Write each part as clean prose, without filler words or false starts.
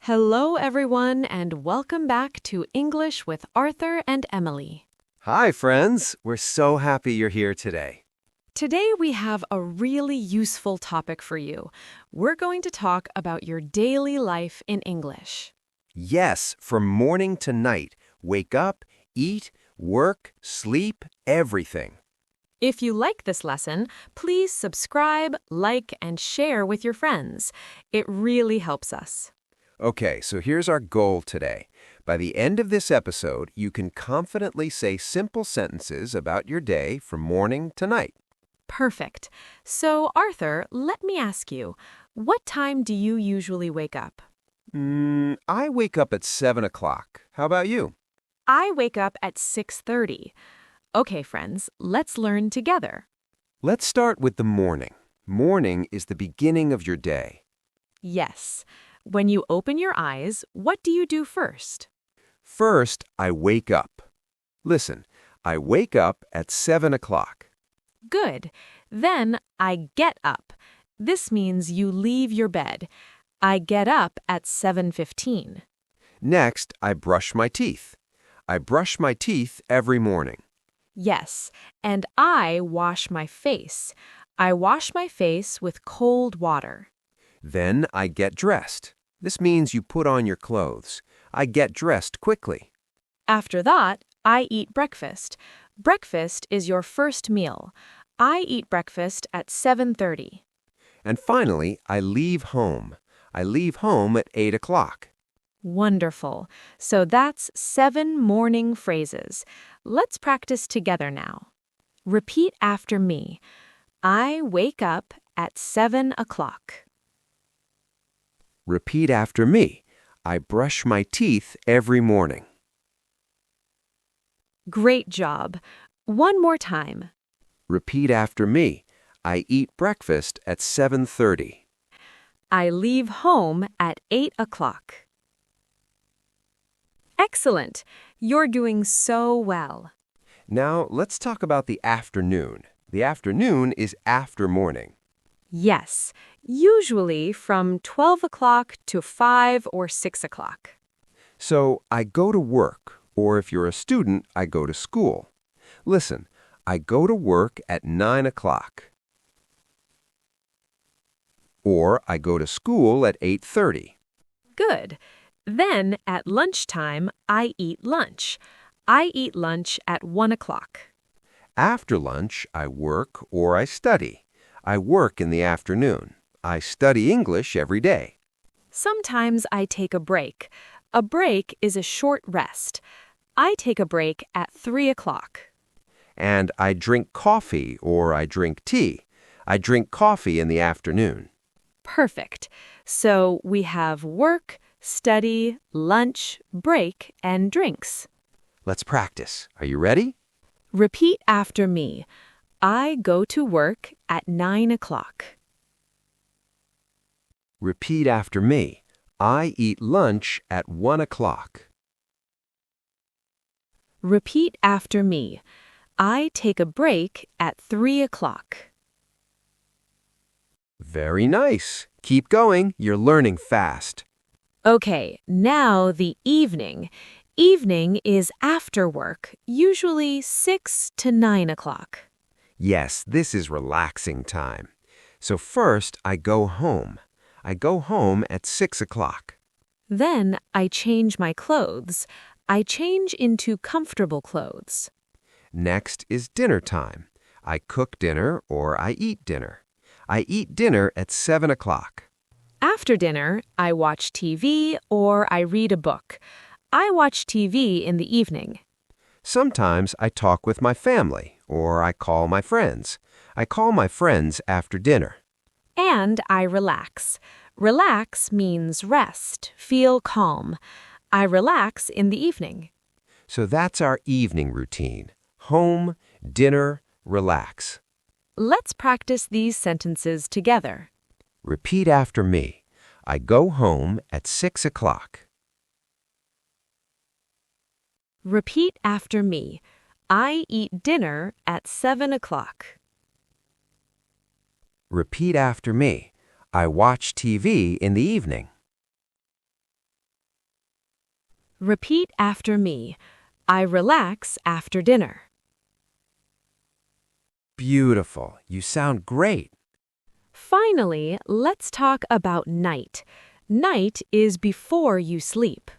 Hello, everyone, and welcome back to English with Arthur and Emily. Hi, friends. We're so happy you're here today. Today, we have a really useful topic for you. We're going to talk about your daily life in English. Yes, from morning to night, wake up, eat, work, sleep, everything. If you like this lesson, please subscribe, like, and share with your friends. It really helps us. Okay, so here's our goal today. By the end of this episode, you can confidently say simple sentences about your day from morning to night. Perfect. So, Arthur, let me ask you, what time do you usually wake up? I wake up at 7 o'clock. How about you? I wake up at 6:30. Okay, friends, let's learn together. Let's start with the morning. Morning is the beginning of your day. Yes. When you open your eyes, what do you do first? First, I wake up. Listen, I wake up at 7 o'clock. Good. Then I get up. This means you leave your bed. I get up at 7:15. Next, I brush my teeth. I brush my teeth every morning. Yes, and I wash my face. I wash my face with cold water. Then I get dressed. This means you put on your clothes. I get dressed quickly. After that, I eat breakfast. Breakfast is your first meal. I eat breakfast at 7:30. And finally, I leave home. I leave home at 8 o'clock. Wonderful. So that's 7 morning phrases. Let's practice together now. Repeat after me. I wake up at 7 o'clock. Repeat after me. I brush my teeth every morning. Great job. One more time. Repeat after me. I eat breakfast at 7:30. I leave home at 8 o'clock. Excellent. You're doing so well. Now, let's talk about the afternoon. The afternoon is after morning. Yes, usually from 12 o'clock to 5 or 6 o'clock. So, I go to work, or if you're a student, I go to school. Listen, I go to work at 9 o'clock. Or I go to school at 8:30. Good. Then at lunchtime, I eat lunch. I eat lunch at 1 o'clock. After lunch, I work or I study. I work in the afternoon. I study English every day. Sometimes I take a break. A break is a short rest. I take a break at 3 o'clock. And I drink coffee or I drink tea. I drink coffee in the afternoon. Perfect. So we have work, study, lunch, break, and drinks. Let's practice. Are you ready? Repeat after me. I go to work at 9 o'clock. Repeat after me. I eat lunch at 1 o'clock. Repeat after me. I take a break at 3 o'clock. Very nice. Keep going. You're learning fast. Okay, now the evening. Evening is after work, usually 6 to 9 o'clock. Yes, this is relaxing time. So first, I go home. I go home at 6 o'clock. Then I change my clothes. I change into comfortable clothes. Next is dinner time. I cook dinner or I eat dinner. I eat dinner at 7 o'clock. After dinner, I watch TV or I read a book. I watch TV in the evening. Sometimes I talk with my family or I call my friends. I call my friends after dinner. And I relax. Relax means rest, feel calm. I relax in the evening. So that's our evening routine. Home, dinner, relax. Let's practice these sentences together. Repeat after me. I go home at 6 o'clock. Repeat after me. I eat dinner at 7 o'clock. Repeat after me. I watch TV in the evening. Repeat after me. I relax after dinner. Beautiful. You sound great. Finally, let's talk about night. Night is before you sleep.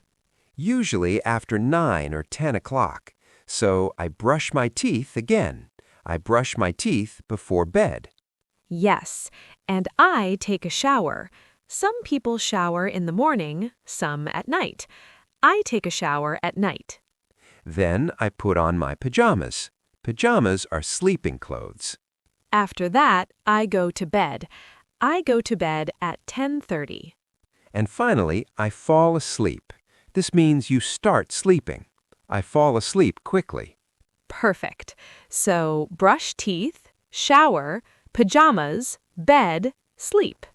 Usually after 9 or 10 o'clock. So I brush my teeth again. I brush my teeth before bed. Yes, and I take a shower. Some people shower in the morning, some at night. I take a shower at night. Then I put on my pajamas. Pajamas are sleeping clothes. After that, I go to bed. I go to bed at 10:30. And finally, I fall asleep. This means you start sleeping. I fall asleep quickly. Perfect. So, brush teeth, shower, pajamas, bed, sleep.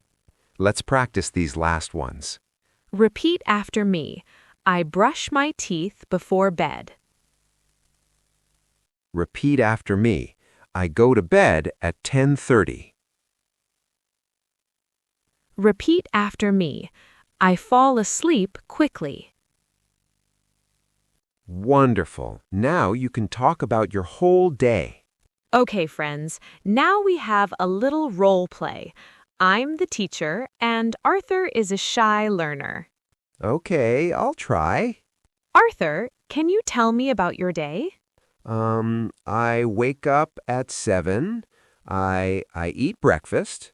Let's practice these last ones. Repeat after me. I brush my teeth before bed. Repeat after me. I go to bed at 10:30. Repeat after me. I fall asleep quickly. Wonderful. Now you can talk about your whole day. Okay, friends, now we have a little role play. I'm the teacher, and Arthur is a shy learner. Okay, I'll try. Arthur, can you tell me about your day? I wake up at 7. I eat breakfast.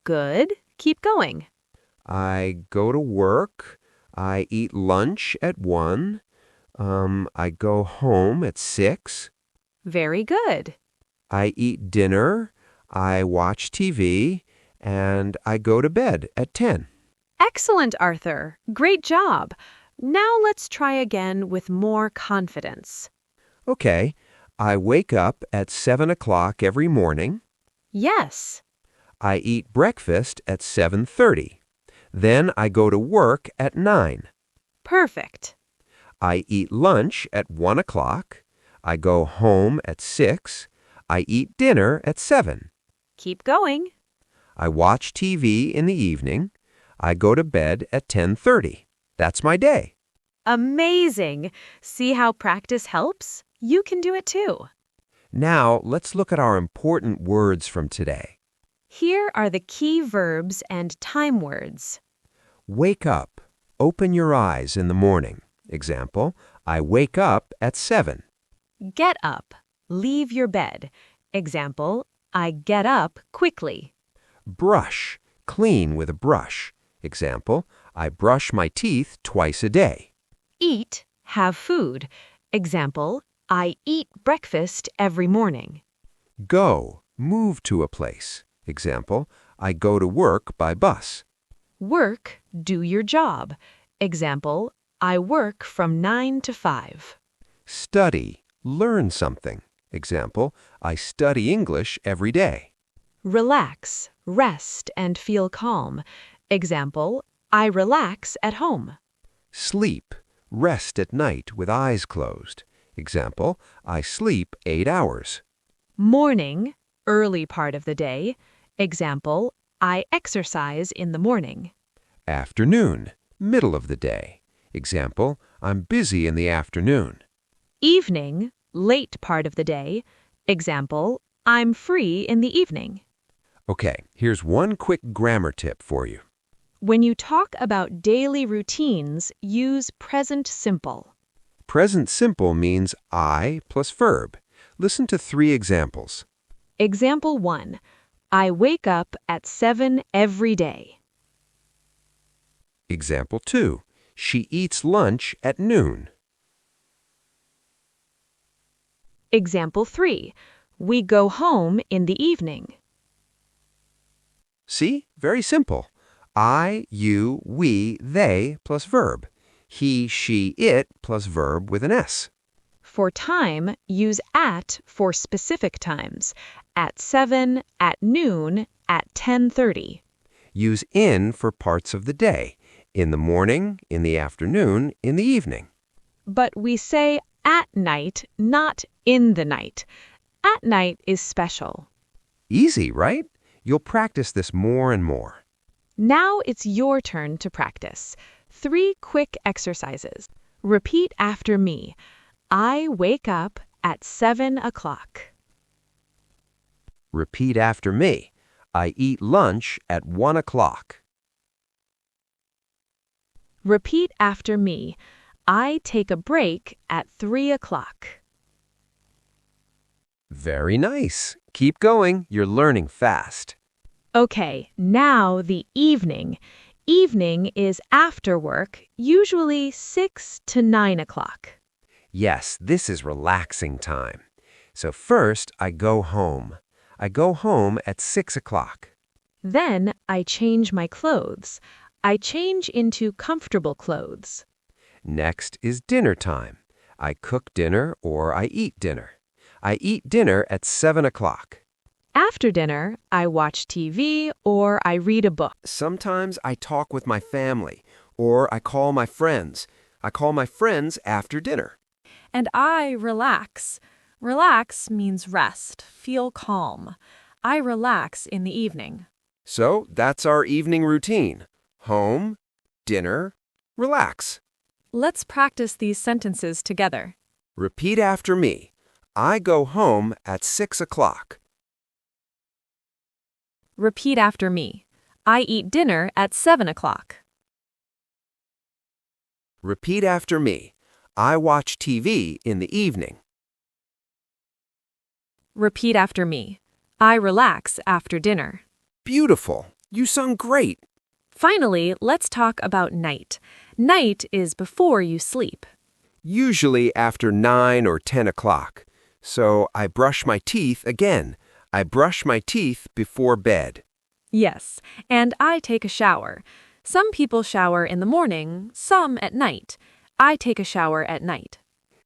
Good. Keep going. I go to work. I eat lunch at 1. I go home at 6. Very good. I eat dinner. I watch TV. And I go to bed at 10. Excellent, Arthur. Great job. Now let's try again with more confidence. Okay, I wake up at 7 o'clock every morning. Yes. I eat breakfast at 7:30. Then I go to work at 9. Perfect. I eat lunch at 1 o'clock. I go home at 6. I eat dinner at 7. Keep going. I watch TV in the evening. I go to bed at 10:30. That's my day. Amazing. See how practice helps? You can do it too. Now, let's look at our important words from today. Here are the key verbs and time words. Wake up. Open your eyes in the morning. Example, I wake up at 7. Get up. Leave your bed. Example, I get up quickly. Brush. Clean with a brush. Example, I brush my teeth twice a day. Eat. Have food. Example, I eat breakfast every morning. Go. Move to a place. Example, I go to work by bus. Work. Do your job. Example, I work from 9 to 5. Study. Learn something. Example, I study English every day. Relax. Rest and feel calm. Example, I relax at home. Sleep. Rest at night with eyes closed. Example, I sleep 8 hours. Morning. Early part of the day. Example, I exercise in the morning. Afternoon. Middle of the day. Example, I'm busy in the afternoon. Evening. Late part of the day. Example, I'm free in the evening. Okay, here's one quick grammar tip for you. When you talk about daily routines, use present simple. Present simple means I plus verb. Listen to 3 examples. Example 1. I wake up at 7 every day. Example 2. She eats lunch at noon. Example 3. We go home in the evening. See? Very simple. I, you, we, they plus verb. He, she, it plus verb with an S. For time, use at for specific times. At 7, at noon, at 10:30. Use in for parts of the day. In the morning, in the afternoon, in the evening. But we say at night, not in the night. At night is special. Easy, right? You'll practice this more and more. Now it's your turn to practice. 3 quick exercises. Repeat after me. I wake up at 7 o'clock. Repeat after me. I eat lunch at 1 o'clock. Repeat after me. I take a break at 3 o'clock. Very nice. Keep going. You're learning fast. Okay, now the evening. Evening is after work, usually 6 to 9 o'clock. Yes, this is relaxing time. So first, I go home. I go home at 6 o'clock. Then I change my clothes. I change into comfortable clothes. Next is dinner time. I cook dinner or I eat dinner. I eat dinner at 7 o'clock. After dinner, I watch TV or I read a book. Sometimes I talk with my family or I call my friends. I call my friends after dinner. And I relax. Relax means rest, feel calm. I relax in the evening. So that's our evening routine. Home, dinner, relax. Let's practice these sentences together. Repeat after me. I go home at 6 o'clock. Repeat after me. I eat dinner at 7 o'clock. Repeat after me. I watch TV in the evening. Repeat after me. I relax after dinner. Beautiful. You sung great. Finally, let's talk about night. Night is before you sleep. Usually after 9 or 10 o'clock. So I brush my teeth again. I brush my teeth before bed. Yes, and I take a shower. Some people shower in the morning, some at night. I take a shower at night.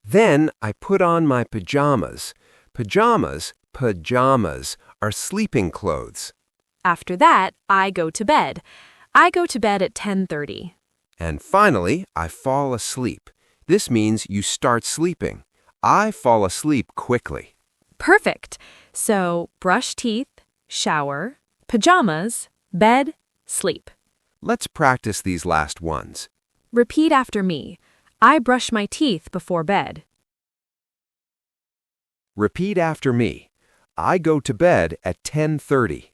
Then I put on my pajamas. Pajamas are sleeping clothes. After that, I go to bed. I go to bed at 10:30. And finally, I fall asleep. This means you start sleeping. I fall asleep quickly. Perfect. So, brush teeth, shower, pajamas, bed, sleep. Let's practice these last ones. Repeat after me. I brush my teeth before bed. Repeat after me. I go to bed at 10:30.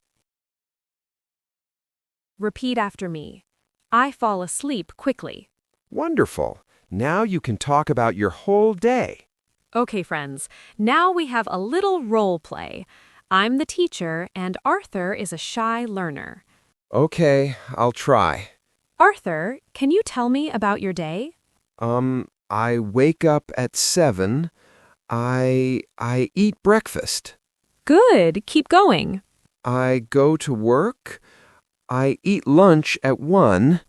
Repeat after me. I fall asleep quickly. Wonderful. Now you can talk about your whole day. Okay, friends, now we have a little role play. I'm the teacher and Arthur is a shy learner. Okay, I'll try. Arthur, can you tell me about your day? I wake up at 7. I eat breakfast. Good, keep going. I go to work. I eat lunch at 1.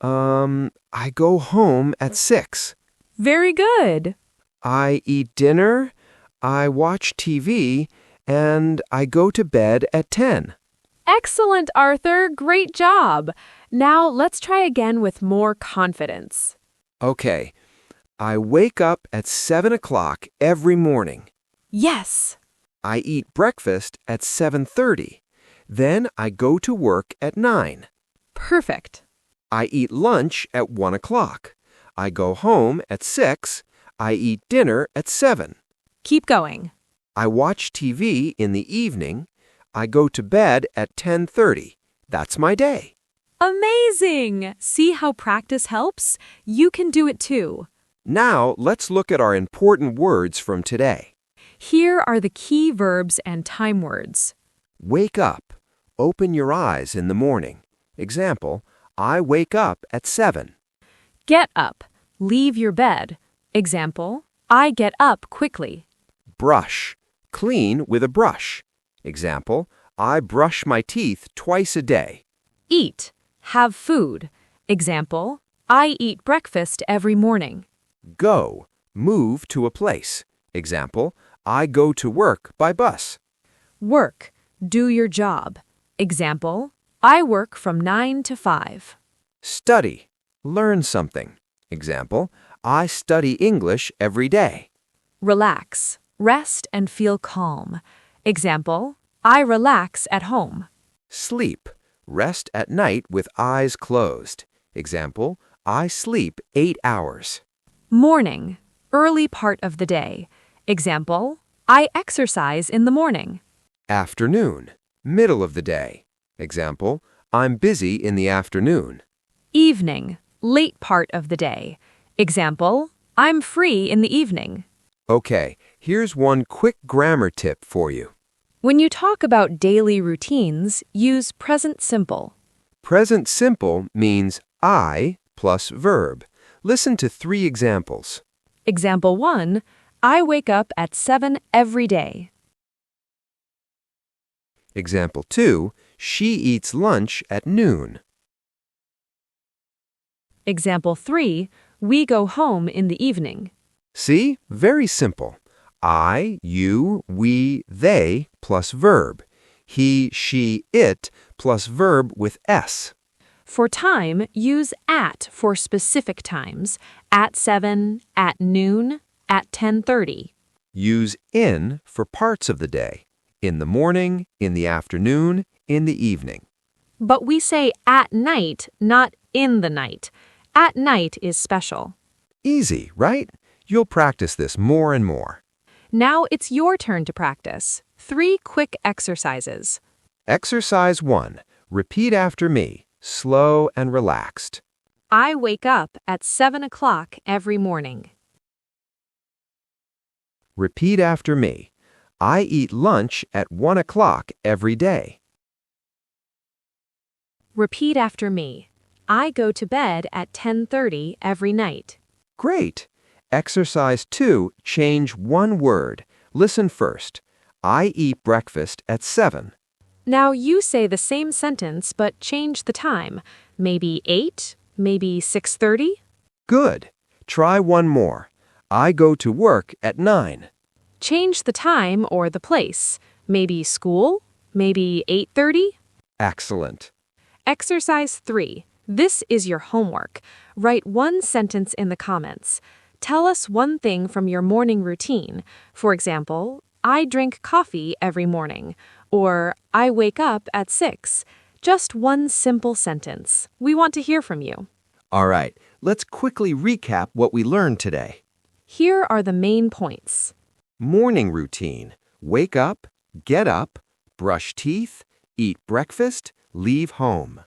I go home at 6. Very good. I eat dinner. I watch TV. And I go to bed at 10. Excellent, Arthur. Great job. Now let's try again with more confidence. Okay. I wake up at 7 o'clock every morning. Yes. I eat breakfast at 7:30. Then I go to work at 9. Perfect. I eat lunch at 1 o'clock. I go home at 6. I eat dinner at 7. Keep going. I watch TV in the evening. I go to bed at 10:30. That's my day. Amazing! See how practice helps? You can do it too. Now, let's look at our important words from today. Here are the key verbs and time words. Wake up. Open your eyes in the morning. Example, I wake up at 7. Get up. Leave your bed. Example, I get up quickly. Brush. Clean with a brush. Example, I brush my teeth twice a day. Eat. Have food. Example, I eat breakfast every morning. Go. Move to a place. Example, I go to work by bus. Work. Do your job. Example, I work from 9 to 5. Study. Learn something. Example, I study English every day. Relax. Rest and feel calm. Example, I relax at home. Sleep. Rest at night with eyes closed. Example, I sleep 8 hours. Morning, early part of the day. Example, I exercise in the morning. Afternoon, middle of the day. Example, I'm busy in the afternoon. Evening, late part of the day. Example, I'm free in the evening. Okay, here's one quick grammar tip for you. When you talk about daily routines, use present simple. Present simple means I plus verb. Listen to 3 examples. Example 1, I wake up at 7 every day. Example 2, she eats lunch at noon. Example 3, we go home in the evening. See? Very simple. I, you, we, they plus verb. He, she, it plus verb with S. For time, use at for specific times, at 7, at noon, at 10:30. Use in for parts of the day. In the morning, in the afternoon, in the evening. But we say at night, not in the night. At night is special. Easy, right? You'll practice this more and more. Now it's your turn to practice. 3 quick exercises. Exercise 1. Repeat after me, slow and relaxed. I wake up at 7 o'clock every morning. Repeat after me. I eat lunch at 1 o'clock every day. Repeat after me. I go to bed at 10:30 every night. Great! Exercise 2. Change one word. Listen first. I eat breakfast at 7. Now you say the same sentence but change the time. Maybe 8, maybe 6:30? Good. Try one more. I go to work at 9. Change the time or the place. Maybe school, maybe 8:30? Excellent. Exercise 3. This is your homework. Write one sentence in the comments. Tell us one thing from your morning routine. For example, I drink coffee every morning, or I wake up at 6. Just one simple sentence. We want to hear from you. All right, let's quickly recap what we learned today. Here are the main points. Morning routine. Wake up, get up, brush teeth, eat breakfast, leave home.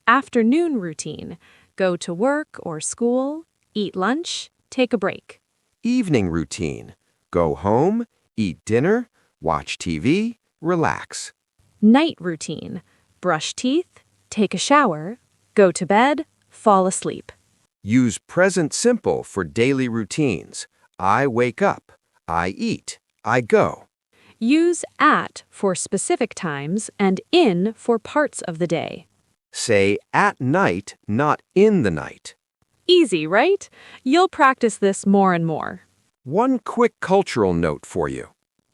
Afternoon routine. Go to work or school, eat lunch, take a break. Evening routine. Go home, eat dinner, watch TV, relax. Night routine. Brush teeth, take a shower, go to bed, fall asleep. Use present simple for daily routines. I wake up, I eat, I go. Use at for specific times and in for parts of the day. Say at night, not in the night. Easy, right? You'll practice this more and more. One quick cultural note for you.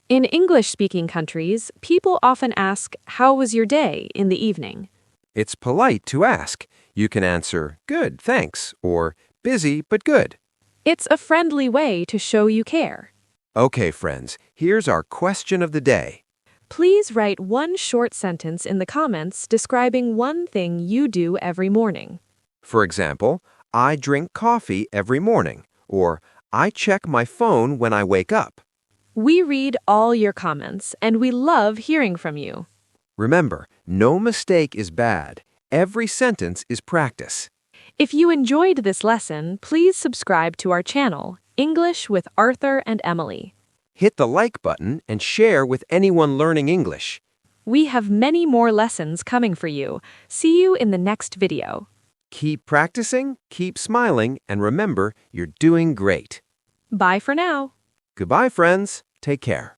In English-speaking countries, people often ask, "How was your day?" in the evening. It's polite to ask. You can answer, "Good, thanks," or "Busy, but good." It's a friendly way to show you care. Okay, friends, here's our question of the day. Please write one short sentence in the comments describing one thing you do every morning. For example, I drink coffee every morning, or I check my phone when I wake up. We read all your comments, and we love hearing from you. Remember, no mistake is bad. Every sentence is practice. If you enjoyed this lesson, please subscribe to our channel, English with Arthur and Emily. Hit the like button and share with anyone learning English. We have many more lessons coming for you. See you in the next video. Keep practicing, keep smiling, and remember, you're doing great. Bye for now. Goodbye, friends. Take care.